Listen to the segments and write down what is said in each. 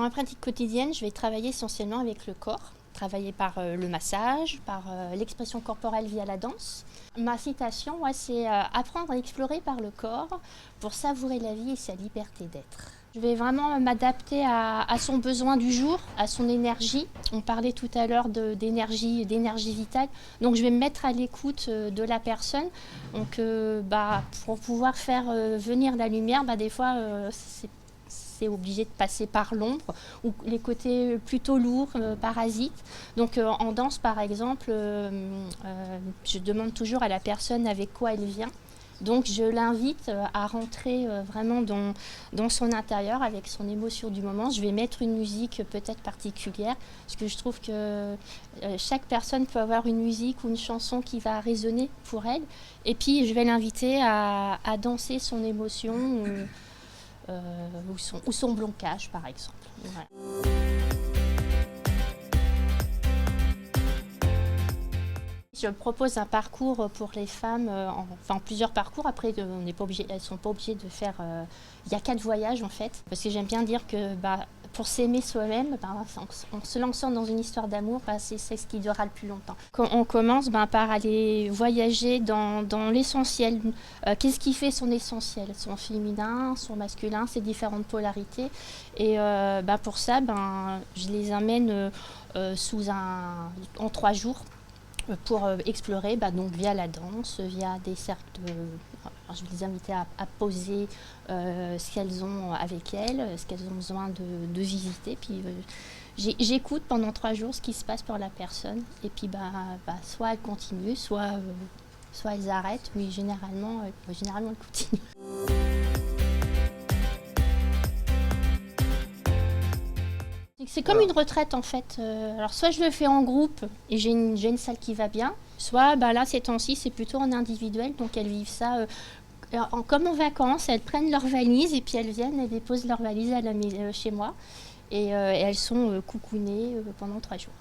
ma pratique quotidienne, je vais travailler essentiellement avec le corps, travailler par le massage, par l'expression corporelle via la danse. Ma citation, moi, c'est apprendre à explorer par le corps pour savourer la vie et sa liberté d'être. Je vais vraiment m'adapter à son besoin du jour, à son énergie. On parlait tout à l'heure d'énergie vitale. Donc je vais me mettre à l'écoute de la personne. Donc pour pouvoir faire venir la lumière, des fois c'est obligé de passer par l'ombre ou les côtés plutôt lourds, parasites. Donc en danse par exemple, je demande toujours à la personne avec quoi elle vient. Donc je l'invite à rentrer vraiment dans son intérieur avec son émotion du moment. Je vais mettre une musique peut-être particulière parce que je trouve que chaque personne peut avoir une musique ou une chanson qui va résonner pour elle. Et puis je vais l'inviter à danser son émotion ou son blocage par exemple. Voilà. Je propose un parcours pour les femmes, plusieurs parcours. Après, elles ne sont pas obligées de faire... Il y a 4 voyages en fait, parce que j'aime bien dire que pour s'aimer soi-même, en se lançant dans une histoire d'amour, c'est ce qui durera le plus longtemps. Quand on commence par aller voyager dans l'essentiel. Qu'est-ce qui fait son essentiel? Son féminin, son masculin, ses différentes polarités. Et pour ça, je les amène en 3 jours. Pour explorer donc via la danse, via des cercles je vais les inviter à poser ce qu'elles ont avec elles, ce qu'elles ont besoin de visiter. Puis j'écoute pendant 3 jours ce qui se passe pour la personne. Et puis soit elles continuent, soit elles arrêtent, mais généralement elles continuent. C'est comme une retraite en fait. Alors soit je le fais en groupe et j'ai une salle qui va bien, soit là ces temps-ci c'est plutôt en individuel, donc elles vivent ça comme en vacances, elles prennent leurs valises et puis elles viennent et déposent leurs valises chez moi et elles sont coucounées pendant 3 jours.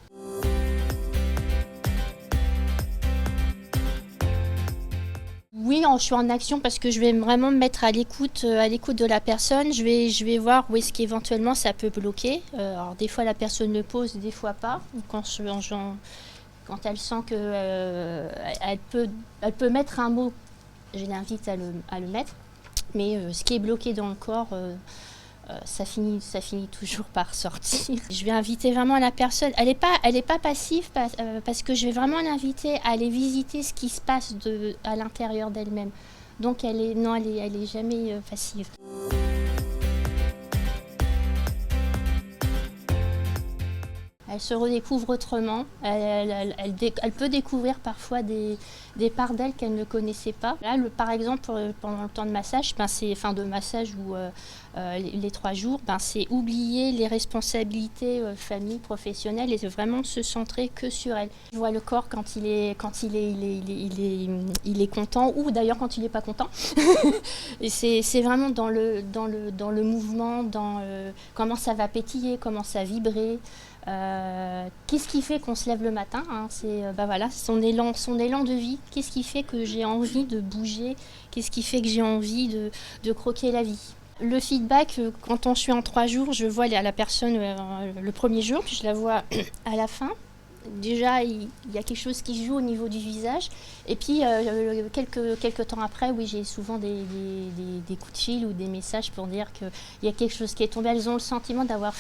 Oui, je suis en action parce que je vais vraiment me mettre à l'écoute de la personne. Je vais voir où est-ce qu'éventuellement ça peut bloquer. Alors des fois la personne le pose, des fois pas. Quand elle sent que elle peut mettre un mot, je l'invite à le mettre. Mais ce qui est bloqué dans le corps, ça finit toujours par sortir. Je vais inviter vraiment la personne. Elle est pas passive parce que je vais vraiment l'inviter à aller visiter ce qui se passe à l'intérieur d'elle-même. Donc elle est jamais passive. Elle se redécouvre autrement. Elle peut découvrir parfois des parts d'elle qu'elle ne connaissait pas. Là, par exemple, pendant le temps de massage, les 3 jours, c'est oublier les responsabilités famille, professionnelle et vraiment se centrer que sur elle. Je vois le corps quand il est content ou d'ailleurs quand il n'est pas content. Et c'est vraiment dans le mouvement, dans comment ça va pétiller, comment ça vibrer. Qu'est-ce qui fait qu'on se lève le matin, c'est son élan de vie. Qu'est-ce qui fait que j'ai envie de bouger? Qu'est-ce qui fait que j'ai envie de croquer la vie? Le feedback, quand je suis en 3 jours, je vois la personne le premier jour, puis je la vois à la fin. Déjà, il y a quelque chose qui joue au niveau du visage. Et puis, quelques temps après, oui, j'ai souvent des coups de fil ou des messages pour dire qu'il y a quelque chose qui est tombé. Elles ont le sentiment d'avoir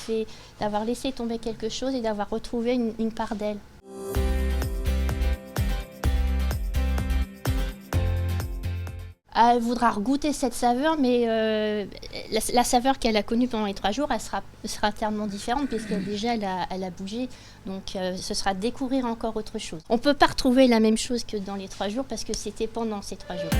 laissé tomber quelque chose et d'avoir retrouvé une part d'elles. Elle voudra goûter cette saveur, mais la saveur qu'elle a connue pendant les 3 jours, elle sera tellement différente puisqu'elle déjà elle a bougé. Donc ce sera découvrir encore autre chose. On ne peut pas retrouver la même chose que dans les 3 jours parce que c'était pendant ces 3 jours.